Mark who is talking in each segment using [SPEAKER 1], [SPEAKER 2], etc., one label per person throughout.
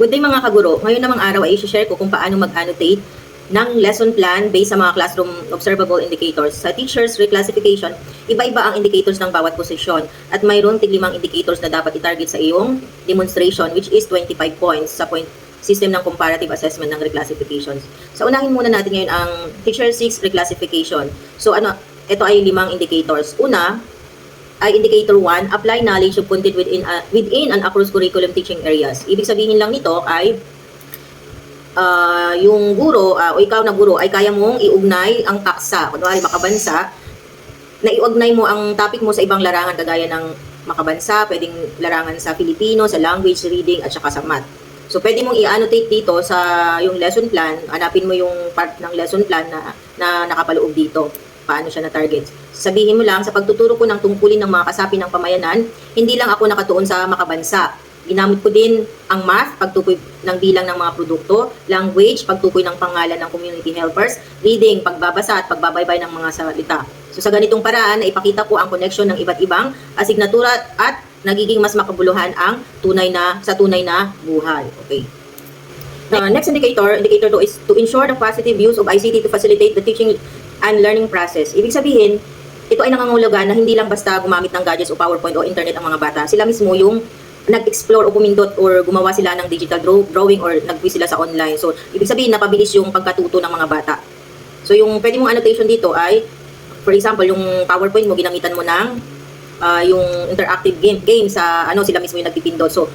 [SPEAKER 1] Good day mga kaguro. Ngayon namang araw ay i-share ko kung paano mag-annotate ng lesson plan based sa mga classroom observable indicators. Sa teachers reclassification, iba-iba ang indicators ng bawat posisyon at mayroon tig-5 indicators na dapat i-target sa iyong demonstration, which is 25 points sa point system ng comparative assessment ng reclassifications. So unahin muna natin ngayon ang teacher 6 reclassification. So ito ay 5 indicators. Una ay indicator 1, apply knowledge of content within an across curriculum teaching areas. Ibig sabihin lang nito ay yung guro o ikaw na guro ay kaya mong iugnay ang paksa, kunwari makabansa, na iugnay mo ang topic mo sa ibang larangan kagaya ng makabansa, pwedeng larangan sa Filipino, sa language, reading, at saka sa math. So pwede mong i-annotate dito sa yung lesson plan, hanapin mo yung part ng lesson plan na nakapaloob dito. Paano siya na-target. Sabihin mo lang, sa pagtuturo ko ng tungkulin ng mga kasapi ng pamayanan, hindi lang ako nakatuon sa makabansa. Ginamit ko din ang math, pagtukoy ng bilang ng mga produkto, language, pagtukoy ng pangalan ng community helpers, reading, pagbabasa at pagbabaybay ng mga salita. So sa ganitong paraan, naipakita ko ang connection ng iba't ibang asignatura at nagiging mas makabuluhan ang tunay na buhay. Okay. Next indicator 2 is to ensure the positive use of ICT to facilitate the teaching and learning process. Ibig sabihin, ito ay nangangahulugan na hindi lang basta gumamit ng gadgets o PowerPoint o internet ang mga bata. Sila mismo yung nag-explore o pumindot or gumawa sila ng digital drawing or nag-quiz sila sa online. So, ibig sabihin, napabilis yung pagkatuto ng mga bata. So, yung pwede mong annotation dito ay, for example, yung PowerPoint mo, ginamitan mo ng yung interactive game sa sila mismo yung nagpipindot. So,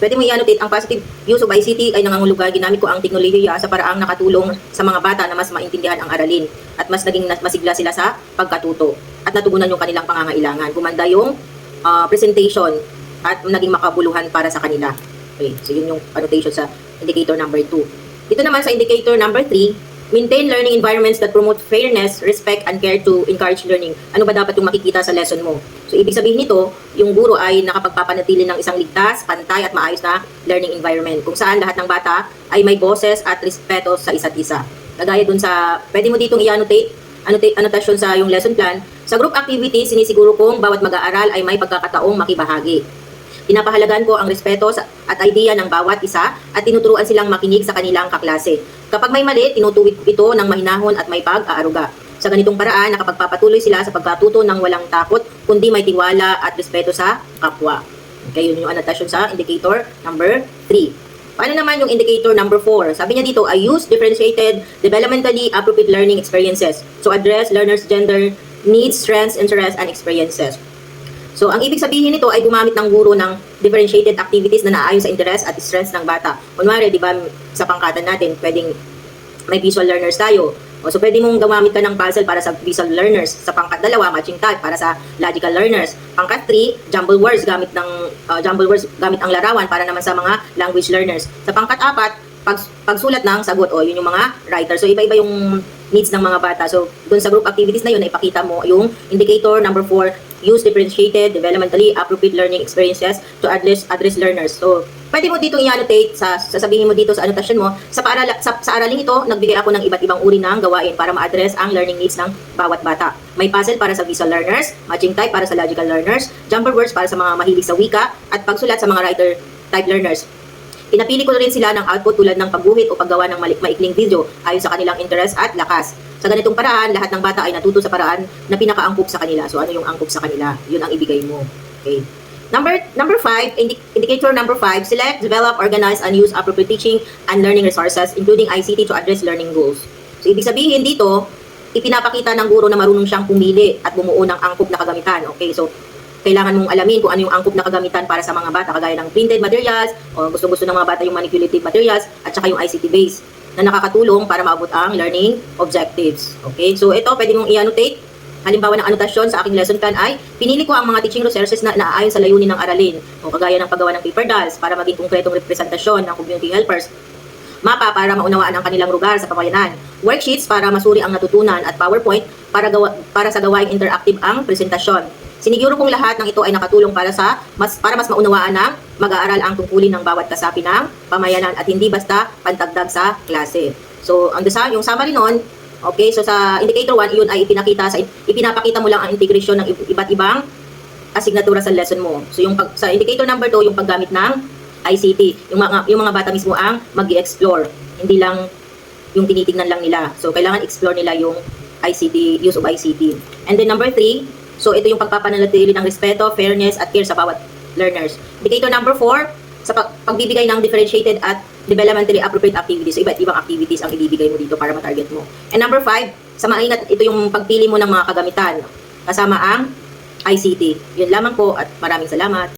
[SPEAKER 1] pwede mo i-annotate ang positive use of ICT ay nangangahulugan ginamit ko ang teknolohiya sa paraang nakatulong sa mga bata na mas maintindihan ang aralin at mas naging masigla sila sa pagkatuto at natugunan yung kanilang pangangailangan. Gumanda yung presentation at naging makabuluhan para sa kanila. Okay, so yun yung annotation sa indicator number 2. Dito naman sa indicator number 3, maintain learning environments that promote fairness, respect, and care to encourage learning. Ano ba dapat yung makikita sa lesson mo? So, ibig sabihin nito, yung guro ay nakapagpapanatili ng isang ligtas, pantay, at maayos na learning environment kung saan lahat ng bata ay may boses at respeto sa isa't isa. Kagaya dun sa, pwede mo ditong i-annotate, annotation sa yung lesson plan. Sa group activities, sinisiguro kong bawat mag-aaral ay may pagkakataong makibahagi. Pinapahalagan ko ang respeto at idea ng bawat isa at tinuturuan silang makinig sa kanilang kaklase. Kapag may mali, tinutuwid ito ng mahinahon at may pag-aaruga. Sa ganitong paraan, nakapagpapatuloy sila sa pagkatuto ng walang takot, kundi may tiwala at respeto sa kapwa. Okay, yun yung annotation sa indicator number 3. Paano naman yung indicator number 4? Sabi niya dito, I use differentiated, developmentally appropriate learning experiences to address learners' gender needs, strengths, interests, and experiences. So, ang ibig sabihin nito ay gumamit ng guro ng differentiated activities na naayon sa interest at strengths ng bata. Kunwari, di ba, sa pangkatan natin, pwedeng may visual learners tayo. So, pwede mong gumamit ka ng puzzle para sa visual learners. Sa pangkat 2, matching type para sa logical learners. Pangkat 3, jumble words gamit ang larawan para naman sa mga language learners. Sa pangkat 4, pagsulat ng sagot, yun yung mga writer. So, iba-iba yung needs ng mga bata. So, dun sa group activities na yun, ipakita mo yung indicator number 4, use differentiated, developmentally appropriate learning experiences to address learners. So, pwede mo dito i-annotate, sasabihin mo dito sa annotation mo, sa araling ito, nagbigay ako ng iba't ibang uri ng gawain para ma-address ang learning needs ng bawat bata. May puzzle para sa visual learners, matching type para sa logical learners, jumper words para sa mga mahilig sa wika, at pagsulat sa mga writer type learners. Pinapili ko rin sila ng output tulad ng pagguhit o paggawa ng maikling video ayon sa kanilang interest at lakas. Sa ganitong paraan, lahat ng bata ay natuto sa paraan na pinakaangkop sa kanila. So, ano yung angkop sa kanila? Yun ang ibigay mo. Okay. Number 5, indicator number 5, select, develop, organize, and use appropriate teaching and learning resources, including ICT to address learning goals. So, ibig sabihin dito, ipinapakita ng guro na marunong siyang pumili at bumuo ng angkop na kagamitan. Okay, so, kailangan mong alamin kung ano yung angkop na kagamitan para sa mga bata, kagaya ng printed materials, o gusto-gusto ng mga bata yung manipulative materials, at saka yung ICT base na nakakatulong para maabot ang learning objectives. Okay, so ito pwede mong i-annotate. Halimbawa ng anotasyon sa aking lesson plan ay, pinili ko ang mga teaching resources na naaayon sa layunin ng aralin, o kagaya ng paggawa ng paper dolls para maging konkretong representasyon ng community helpers, mapa para maunawaan ang kanilang lugar sa pamayanan, worksheets para masuri ang natutunan, at PowerPoint para sa gawaing interactive ang presentasyon. Siniguro kong lahat ng ito ay nakatulong para mas maunawaan ng mag-aaral ang tungkulin ng bawat kasapi ng pamayanan at hindi basta pantagdag sa klase. So, yung summary nun, okay, so sa indicator 1, yun ay ipinapakita mo lang ang integration ng iba't ibang asignatura sa lesson mo. So, sa indicator number 2, yung paggamit ng ICT. Yung mga bata mismo ang mag-i-explore. Hindi lang yung tinitingnan lang nila. So, kailangan explore nila yung ICT, use of ICT. And then number 3, so ito yung pagpapanatili ng respeto, fairness, at care sa bawat learners. Indicator number 4, sa pagbibigay ng differentiated at developmentally appropriate activities. So, iba't ibang activities ang ibibigay mo dito para ma-target mo. And number 5, sa maingat, ito yung pagpili mo ng mga kagamitan kasama ang ICT. Yun lamang po at maraming salamat.